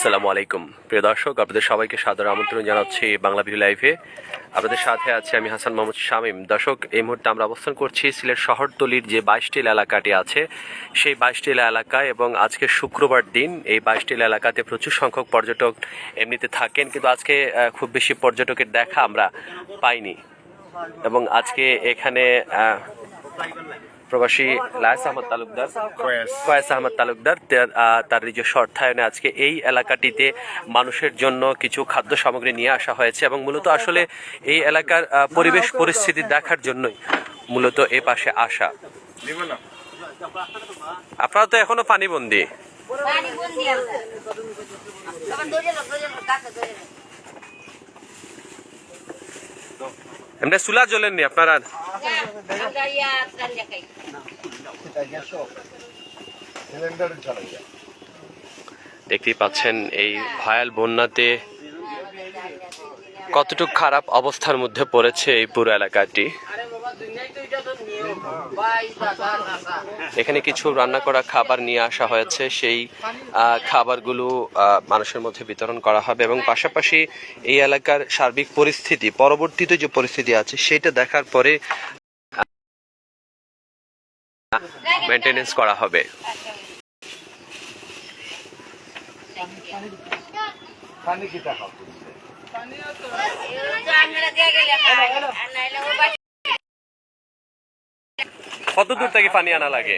আসসালামু আলাইকুম প্রিয় দর্শক, আপনাদের সবাইকে সাদর আমন্ত্রণ জানাচ্ছি বাংলা ভিউ লাইভে। আপনাদের সাথে আছে আমি হাসান মোহাম্মদ শামীম। দর্শক, এই মুহূর্তে আমরা অবস্থান করছি সিলেট শহরতলির যে 22টি এলাকাটি আছে সেই 22টি এলাকায়, এবং আজকে শুক্রবার দিন এই 22টি এলাকাতে প্রচুর সংখ্যক পর্যটক এমনিতে থাকেন, কিন্তু আজকে খুব বেশি পর্যটকের দেখা আমরা পাইনি। এবং আজকে এখানে প্রবাসী কয়েস আহমদ তালুকদার তার নিজস্ব অর্থায়নে আজকে এই এলাকাটিতে মানুষের জন্য কিছু খাদ্য সামগ্রী নিয়ে আসা হয়েছে, এবং মূলত আসলে এই এলাকার পরিবেশ পরিস্থিতি দেখার জন্যই মূলত এ পাশে আসা। আপনারা তো এখনো পানিবন্দী। এমনি চুলা জ্বলেননি আপনারা? দেখতেই পাচ্ছেন এই ভয়াল বন্যাতে কতটুকু খারাপ অবস্থার মধ্যে পড়েছে এই পুরো এলাকাটি। এখানে কিছু রান্না করা খাবার নিয়ে আসা হয়েছে, সেই খাবারগুলো মানুষের মধ্যে বিতরণ করা হবে, এবং পাশাপাশি এই এলাকার সার্বিক পরিস্থিতি, পরবর্তীতে যে পরিস্থিতি আছে সেটা দেখার পরে মেইনটেনেন্স করা হবে। কত দূর থেকে পানি আনা লাগে?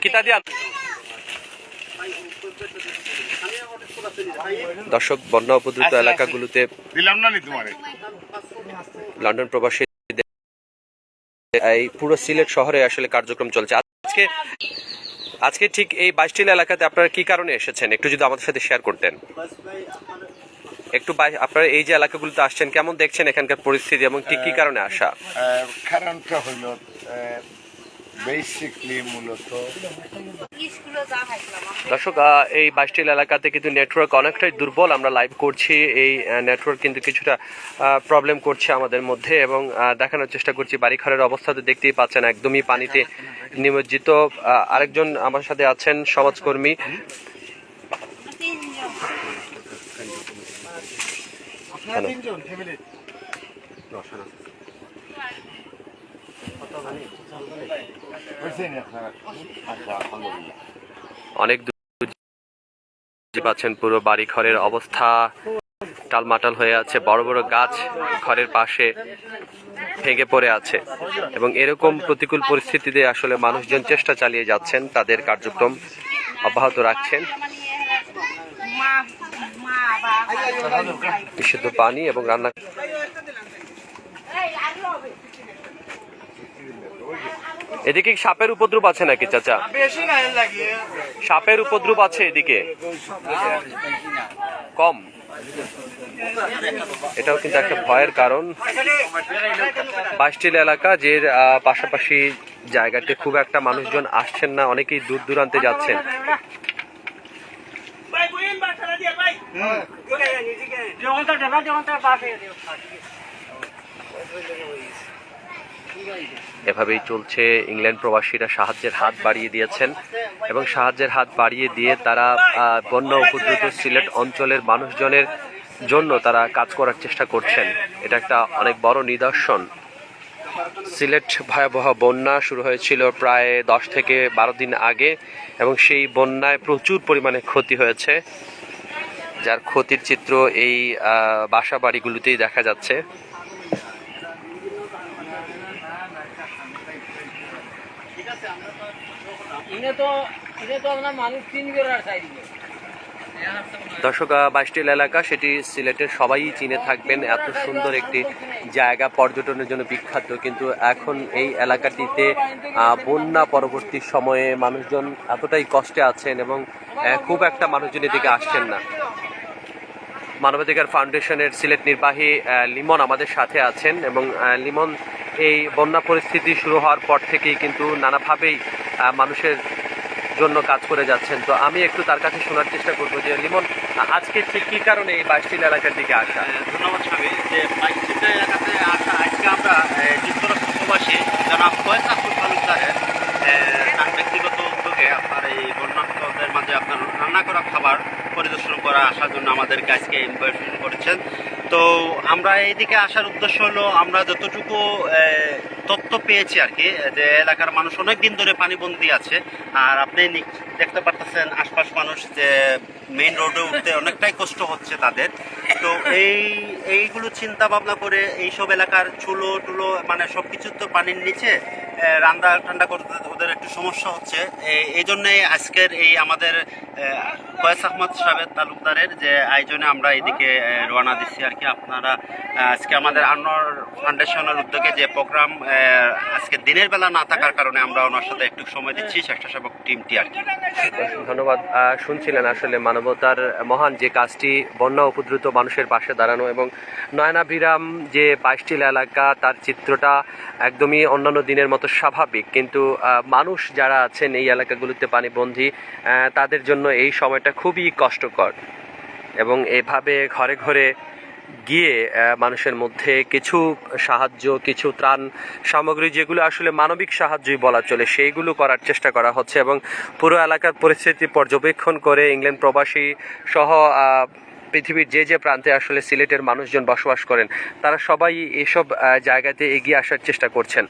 কিতা দিয়ে? দর্শক, বন্যা উপদ্রুত এলাকাগুলোতে লন্ডন প্রবাসী এই পুরো সিলেট শহরে আসলে কার্যক্রম চলছে। আজকে ঠিক এই 22টি এলাকাতে আপনারা কি কারণে এসেছেন, একটু যদি আমাদের সাথে শেয়ার করতেন। একটু আপনারা এই যে এলাকাগুলোতে আসছেন, কেমন দেখছেন এখানকার পরিস্থিতি এবং ঠিক কি কারণে আসা? কারণটা হইল বেসিকলি মূলত দর্শক, এই 22টি এলাকাতে কিন্তু নেটওয়ার্ক অনেকটাই দুর্বল। আমরা লাইভ করছি, এই নেটওয়ার্ক কিন্তু কিছুটা প্রবলেম করছে আমাদের মধ্যে, এবং দেখানোর চেষ্টা করছি বাড়িঘরের অবস্থা তো দেখতেই পাচ্ছেন একদমই পানিতে নিমজ্জিত। আরেকজন আমার সাথে আছেন সমাজকর্মী। অনেক পাচ্ছেন পুরো বাড়ি ঘরের অবস্থা টালমাটাল হয়ে আছে, বড় বড় গাছ ঘরের পাশে ভেঙে পড়ে আছে, এবং এরকম প্রতিকূল পরিস্থিতিতে আসলে মানুষজন চেষ্টা চালিয়ে যাচ্ছেন, তাদের কার্যক্রম অব্যাহত রাখছেন। বিশুদ্ধ পানি এবং রান্না। এদিকে সাপের উপদ্রব আছে নাকি চাচা? সাপের উপদ্রব আছে এদিকে? কম। এটাও কিন্তু একটা ভয়ের কারণ। 22টি এলাকা, যে পাশাপাশি জায়গাতে খুব একটা মানুষজন আসছেন না, অনেকেই দূর দূরান্তে যাচ্ছেন। এভাবেই চলছে। ইংল্যান্ড প্রবাসীরা সাহায্যের হাত বাড়িয়ে দিয়েছেন, এবং সাহায্যের হাত বাড়িয়ে দিয়ে তারা বন্যা উপদ্রুত সিলেট অঞ্চলের মানুষজনের জন্য তারা কাজ করার চেষ্টা করছেন। এটা একটা অনেক বড় নিদর্শন। সিলেট ভয়াবহ বন্যা শুরু হয়েছিল প্রায় 10 থেকে 12 দিন আগে, এবং সেই বন্যায় প্রচুর পরিমাণে ক্ষতি হয়েছে, যার ক্ষতির চিত্র এই বাসা বাড়িগুলোতেই দেখা যাচ্ছে। দর্শক, 22টি এলাকা, সেটি সিলেটের সবাই চিনে থাকবেন। এত সুন্দর একটি জায়গা, পর্যটনের জন্য বিখ্যাত, কিন্তু এখন এই এলাকাটিতে বন্যা পরবর্তী সময়ে মানুষজন এতটাই কষ্টে আছেন, এবং খুব একটা মানুষজন এদিকে আসছেন না। মানবাধিকার ফাউন্ডেশনের সিলেট নির্বাহী লিমন আমাদের সাথে আছেন, এবং লিমন এই বন্যা পরিস্থিতি শুরু হওয়ার পর থেকেই কিন্তু নানাভাবেই মানুষের জন্য কাজ করে যাচ্ছেন। তো আমি একটু তার কাছে শোনার চেষ্টা করবো যে লিমন, আজকে ঠিক কি কারণে এই 22টি এলাকার দিকে আসা? ধন্যবাদ স্বামী। যে 22টি এলাকাতে আসা, আজকে আমরা যুক্তরাষ্ট্র প্রবাসী জনাব কয়েস আহমদ তালুকদারের তার ব্যক্তিগত উদ্যোগে আপনার এই বন্যার্তদের মাঝে আপনার করে আসার জন্য আমাদেরকে আজকে ইনভাইটেশন করেছেন। তো আমরা এইদিকে আসার উদ্দেশ্য হলো আমরা যতটুকু তথ্য পেয়েছি আর কি, যে এলাকার মানুষ অনেক দিন ধরে পানিবন্দী আছে। আর আপনি দেখতে পারতেছেন আশপাশ মানুষ যে মেইন রোডে উঠতে অনেকটাই কষ্ট হচ্ছে তাদের। তো এইগুলো চিন্তা ভাবনা করে এইসব এলাকার চুলো টুলো মানে সব কিছু তো পানির নিচে, রান্না ঠান্ডা করতে ওদের একটু সমস্যা হচ্ছে। এই জন্যে আজকের এই আমাদের কয়েস আহমদ সাহেব তালুকদারের যে আয়োজনে আমরা এদিকে রওনা দিচ্ছি আর কি। আপনারা আজকে আমাদের আনোয়ার ফাউন্ডেশনের উদ্যোগে যে প্রোগ্রাম আজকে দিনের বেলা না থাকার কারণে আমরা ওনার সাথে একটু সময় দিচ্ছি, স্বেচ্ছাসেবক টিমটি আর কি। ধন্যবাদ। শুনছিলেন আসলে মানবতার মহান যে কাজটি, বন্যা উপদ্রুত মানুষের পাশে দাঁড়ানো, এবং নয়নাভিরাম যে 22টি এলাকা তার চিত্রটা একদমই অন্যান্য দিনের মতো স্বাভাবিক, কিন্তু মানুষ যারা আছেন এই এলাকাগুলোতে পানিবন্দী তাদের জন্য এই সময়টা খুবই কষ্টকর। এবং এভাবে ঘরে ঘরে গিয়ে মানুষের মধ্যে কিছু সাহায্য, কিছু ত্রাণ সামগ্রী যেগুলো আসলে মানবিক সাহায্যই বলা চলে, সেইগুলো করার চেষ্টা করা হচ্ছে। এবং পুরো এলাকার পরিস্থিতি পর্যবেক্ষণ করে ইংল্যান্ড প্রবাসী সহ পৃথিবীর যে যে প্রান্তে আসলে সিলেটের মানুষজন বসবাস করেন তারা সবাই এসব জায়গাতে এগিয়ে আসার চেষ্টা করছেন।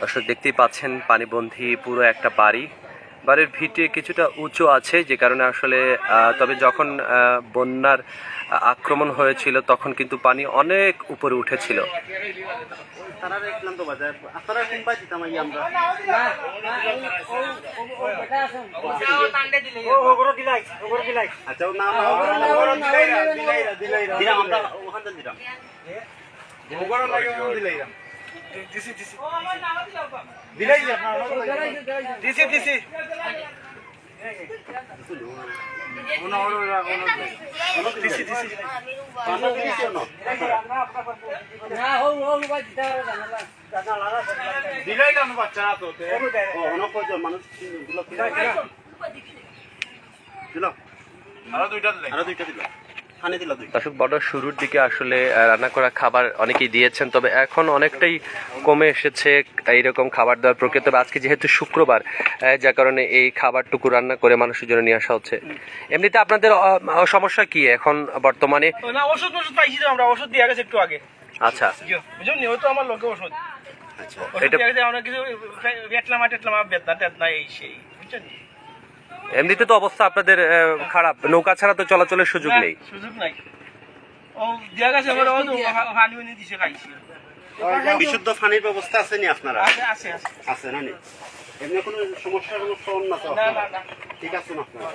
দর্শক দেখতেই পাচ্ছেন পানিবন্দী পুরো একটা বাড়ির ভিটে কিছুটা উঁচু আছে, যে কারণে আসলে তবে যখন বন্যার আক্রমণ হয়েছিল তখন কিন্তু পানি অনেক উপরে উঠেছিল। দর্শক বড় শুরুর দিকে আসলে রান্না করা খাবার অনেকেই দিয়েছেন, তবে এখন অনেকটাই কমে এসেছে এইরকম খাবার দেওয়ার প্রকৃত। আজকে যেহেতু শুক্রবার, যার কারণে এই খাবারটুকু রান্না করে মানুষের জন্য নিয়ে আসা হচ্ছে। এমনিতে আপনাদের সমস্যা কি এখন বর্তমানে? ওষুধ পাইছি তো আমরা, ওষুধ দিয়ে গেছে একটু আগে। আচ্ছা, বুঝুন নি, তো আমার লোকে ওষুধ এটা অনেক কিছু টেটলামা বেদনা টেদনা এই সেই, বুঝছেন। এমনিতে তো অবস্থা আপনাদের খারাপ, নৌকা ছাড়া তো চলাচলের সুযোগ নেই। সুযোগ নাই, ও দিয়া গেছে আমরা, ও পানি উনি দিছে খাইছি। বিশুদ্ধ পানির ব্যবস্থা আছে নি আপনারা? আছে আছে না নি? এমনি কোনো সমস্যার না তো? না ঠিক আছে না আপনারা?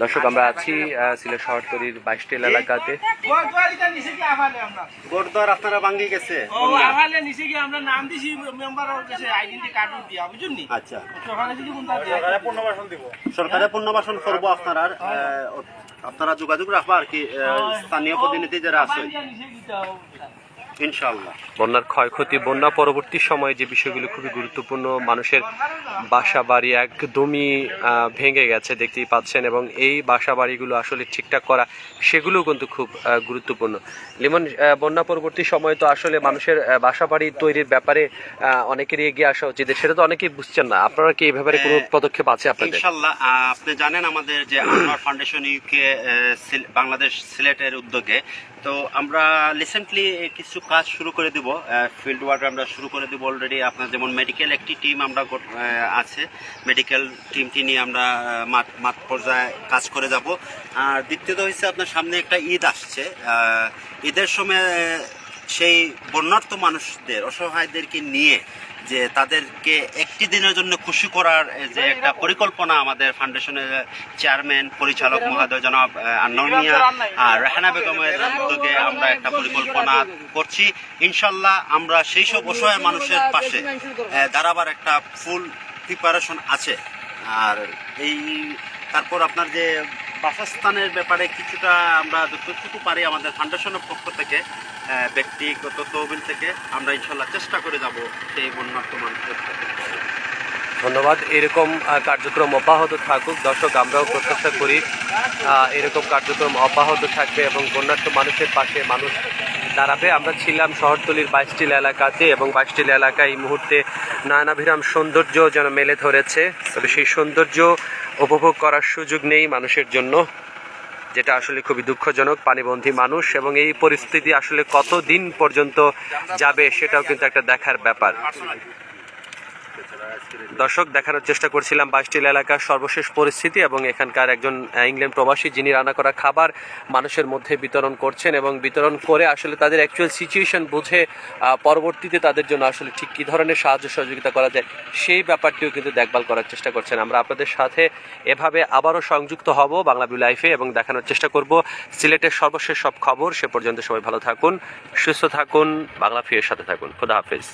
দর্শক আমরা আছি সিলেট শহরতলির 22টি এলাকাতে। গোরদ্বার আপনারা ভাঙ্গি গেছে? আমরা নাম দিছি মেম্বারের কাছে, আইডেন্টি কার্ড দিয়া, বুঝুন নি। আচ্ছা, সরকারে যদি কোনটা সরকারে পুনর্বাসন করবো। আপনারা যোগাযোগ রাখবা আর কি, স্থানীয় প্রতিনিধি যারা আছে ইনশাআল্লাহ। বন্যার ক্ষয়ক্ষতি, বন্যা পরবর্তী সময়ে যে বিষয়গুলো খুবই গুরুত্বপূর্ণ, মানুষের বাসা বাড়ি একদমই ভেঙে গেছে দেখতেই পাচ্ছেন, এবং এই বাসা বাড়িগুলো আসলে ঠিকঠাক করা সেগুলোও কিন্তু খুব গুরুত্বপূর্ণ। লিমন, বন্যা পরবর্তী সময়ে তো আসলে মানুষের বাসা বাড়ি তৈরির ব্যাপারে অনেকেরই এগিয়ে আসা উচিত, সেটা তো অনেকেই বুঝছেন না। আপনারা কি এই ব্যাপারে কোনো পদক্ষেপ আছে আপনাদের? ইনশাআল্লাহ, আপনি জানেন আমাদের যে আনোয়ার ফাউন্ডেশন ইউকে বাংলাদেশ সিলেটের উদ্যোগে, তো আমরা রিসেন্টলি কিছু কাজ শুরু করে দিব, ফিল্ড ওয়ার্ক আমরা শুরু করে দিব অলরেডি। আপনার যেমন মেডিকেল একটি টিম আমরা আছে, মেডিকেল টিমটি নিয়ে আমরা মাঠ পর্যায়ে কাজ করে যাব। আর দ্বিতীয়ত হচ্ছে আপনার সামনে একটা ঈদ আসছে, ঈদের সময় সেই বন্যার্ত মানুষদের, অসহায়দেরকে নিয়ে যে তাদেরকে একটি দিনের জন্য খুশি করার যে একটা পরিকল্পনা আমাদের ফাউন্ডেশনের চেয়ারম্যান পরিচালক মহোদয় জনাব আনোয়ার মিয়া আর রেহানা বেগমের উদ্যোগে আমরা একটা পরিকল্পনা করছি। ইনশাল্লাহ আমরা সেই সব অসহায় মানুষের পাশে দাঁড়াবার একটা ফুল প্রিপারেশন আছে। আর তারপর আপনার যে বাসস্থানের ব্যাপারে কিছুটা আমরা যতটুকু পারি আমাদের ফাউন্ডেশনের পক্ষ থেকে ব্যক্তিগত তহবিল থেকে আমরা ইনশাল্লাহ চেষ্টা করে যাব সেই বন্যার্থ মানুষের সাথে। ধন্যবাদ। এরকম কার্যক্রম অব্যাহত থাকুক দর্শক, আমরাও প্রত্যাশা করি এরকম কার্যক্রম অব্যাহত থাকবে এবং বন্যার্থ মানুষের পাশে মানুষ দাঁড়াবে। আমরা ছিলাম শহরতলির 22টি এলাকাতে এবং 22টি এলাকায় এই মুহূর্তে নয়নাভিরাম সৌন্দর্য যেন মেলে ধরেছে, তবে সেই সৌন্দর্য উপভোগ করার সুযোগ নেই মানুষের জন্য, যেটা আসলে খুবই দুঃখজনক। পানিবন্দী মানুষ এবং এই পরিস্থিতি আসলে কতদিন পর্যন্ত যাবে সেটাও কিন্তু একটা দেখার ব্যাপার। দর্শক, দেখানোর চেষ্টা করছিলাম 22টি এলাকার সর্বশেষ পরিস্থিতি এবং এখানকার একজন ইংল্যান্ড প্রবাসী যিনি রান্না করা খাবার মানুষের মধ্যে বিতরণ করছেন এবং বিতরণ করে আসলে তাদের অ্যাকচুয়াল সিচুয়েশন বুঝে পরবর্তীতে তাদের জন্য আসলে ঠিক কী ধরনের সাহায্য সহযোগিতা করা যায় সেই ব্যাপারটিও কিন্তু দেখভাল করার চেষ্টা করছেন। আমরা আপনাদের সাথে এভাবে আবারও সংযুক্ত হব বাংলাভিউ লাইফে এবং দেখানোর চেষ্টা করব সিলেটের সর্বশেষ সব খবর। সে পর্যন্ত সবাই ভালো থাকুন, সুস্থ থাকুন, বাংলাভিউয়ের সাথে থাকুন। খোদা হাফেজ।